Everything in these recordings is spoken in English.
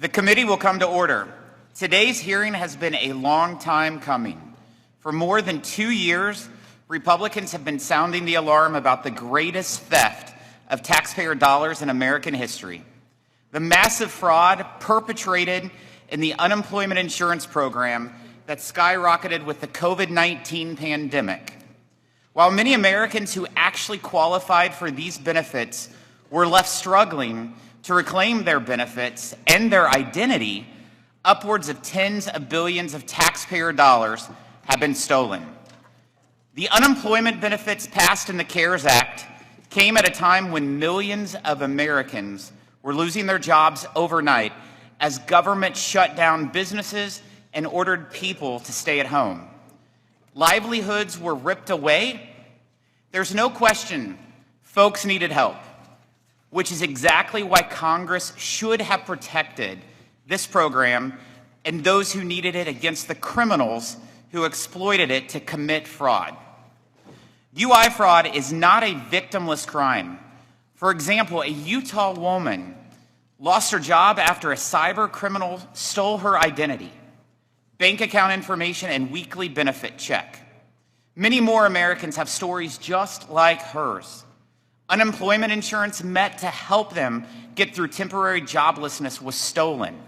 The committee will come to order. Today's hearing has been a long time coming. For more than 2 years, Republicans have been sounding the alarm about the greatest theft of taxpayer dollars in American history. The massive fraud perpetrated in the unemployment insurance program that skyrocketed with the COVID-19 pandemic. While many Americans who actually qualified for these benefits were left struggling to reclaim their benefits and their identity, upwards of tens of billions of taxpayer dollars have been stolen. The unemployment benefits passed in the CARES Act came at a time when millions of Americans were losing their jobs overnight as government shut down businesses and ordered people to stay at home. Livelihoods were ripped away. There's no question folks needed help, which is exactly why Congress should have protected this program and those who needed it against the criminals who exploited it to commit fraud. UI fraud is not a victimless crime. For example, a Utah woman lost her job after a cyber criminal stole her identity, bank account information, and weekly benefit check. Many more Americans have stories just like hers. Unemployment insurance meant to help them get through temporary joblessness was stolen.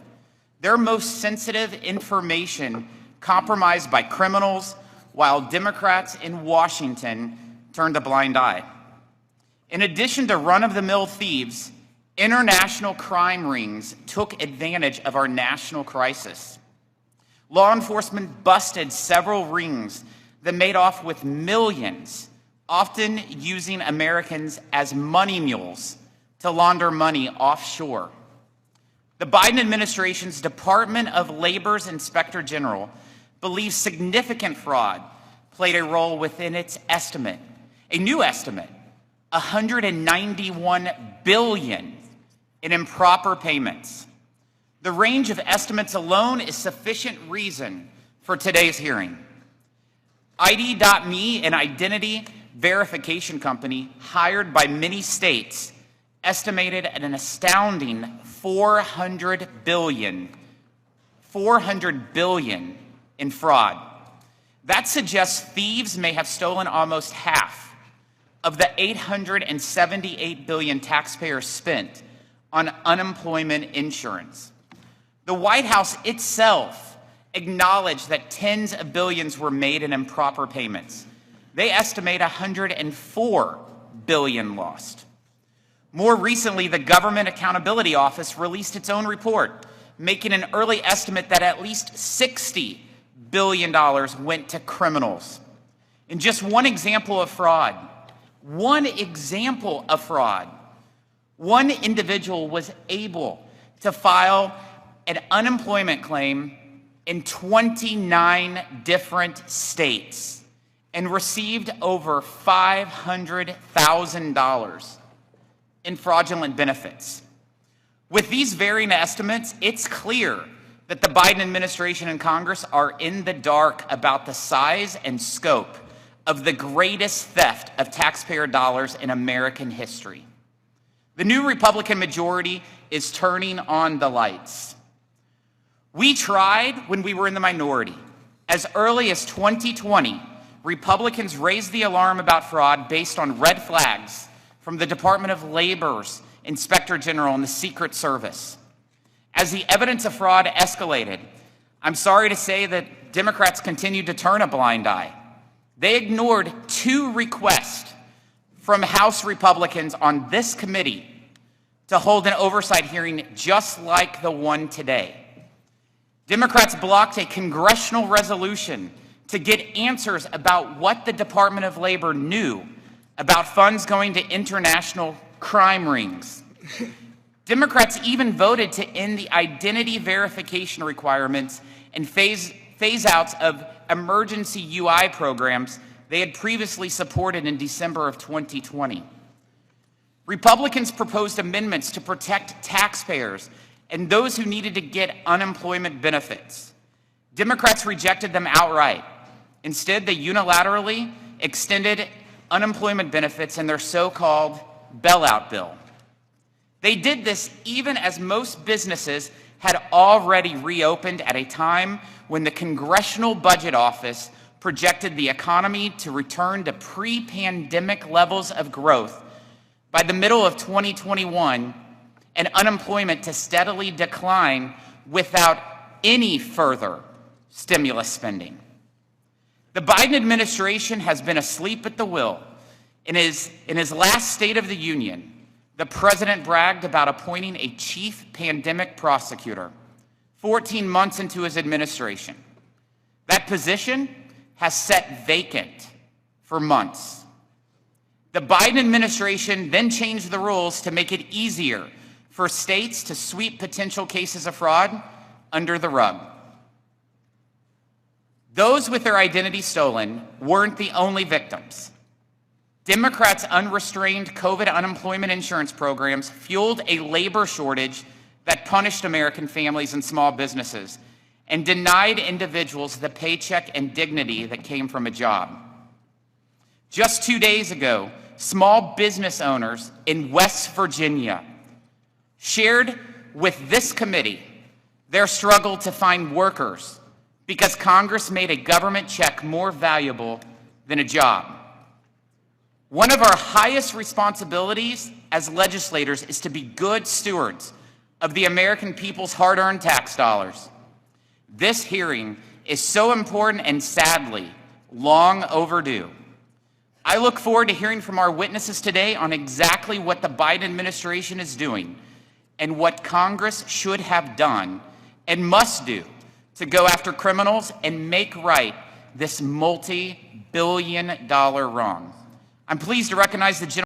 Their most sensitive information compromised by criminals, while Democrats in Washington turned a blind eye. In addition to run-of-the-mill thieves, international crime rings took advantage of our national crisis. Law enforcement busted several rings that made off with millions, often using Americans as money mules to launder money offshore. The Biden administration's Department of Labor's Inspector General believes significant fraud played a role within its estimate, a new estimate, $191 billion in improper payments. The range of estimates alone is sufficient reason for today's hearing. ID.me, an identity verification company hired by many states, estimated at an astounding $400 billion in fraud. That suggests thieves may have stolen almost half of the $878 billion taxpayers spent on unemployment insurance. The White House itself acknowledged that tens of billions were made in improper payments. They estimate $104 billion lost. More recently, the Government Accountability Office released its own report, making an early estimate that at least $60 billion went to criminals. In just one example of fraud, one individual was able to file an unemployment claim in 29 different states and received over $500,000 in fraudulent benefits. With these varying estimates, it's clear that the Biden administration and Congress are in the dark about the size and scope of the greatest theft of taxpayer dollars in American history. The new Republican majority is turning on the lights. We tried when we were in the minority. As early as 2020, Republicans raised the alarm about fraud based on red flags from the Department of Labor's Inspector General and the Secret Service. As the evidence of fraud escalated, I'm sorry to say that Democrats continued to turn a blind eye. They ignored 2 requests from House Republicans on this committee to hold an oversight hearing just like the one today. Democrats blocked a congressional resolution to get answers about what the Department of Labor knew about funds going to international crime rings. Democrats even voted to end the identity verification requirements and phase-outs of emergency UI programs they had previously supported in December of 2020. Republicans proposed amendments to protect taxpayers and those who needed to get unemployment benefits. Democrats rejected them outright. Instead, they unilaterally extended unemployment benefits in their so-called bailout bill. They did this even as most businesses had already reopened at a time when the Congressional Budget Office projected the economy to return to pre-pandemic levels of growth by the middle of 2021 and unemployment to steadily decline without any further stimulus spending. The Biden administration has been asleep at the wheel. In his last State of the Union, the president bragged about appointing a chief pandemic prosecutor 14 months into his administration. That position has sat vacant for months. The Biden administration then changed the rules to make it easier for states to sweep potential cases of fraud under the rug. Those with their identity stolen weren't the only victims. Democrats' unrestrained COVID unemployment insurance programs fueled a labor shortage that punished American families and small businesses and denied individuals the paycheck and dignity that came from a job. Just 2 days ago, small business owners in West Virginia shared with this committee their struggle to find workers because Congress made a government check more valuable than a job. One of our highest responsibilities as legislators is to be good stewards of the American people's hard-earned tax dollars. This hearing is so important and sadly long overdue. I look forward to hearing from our witnesses today on exactly what the Biden administration is doing and what Congress should have done and must do to go after criminals and make right this multi-billion-dollar wrong. I'm pleased to recognize the gentleman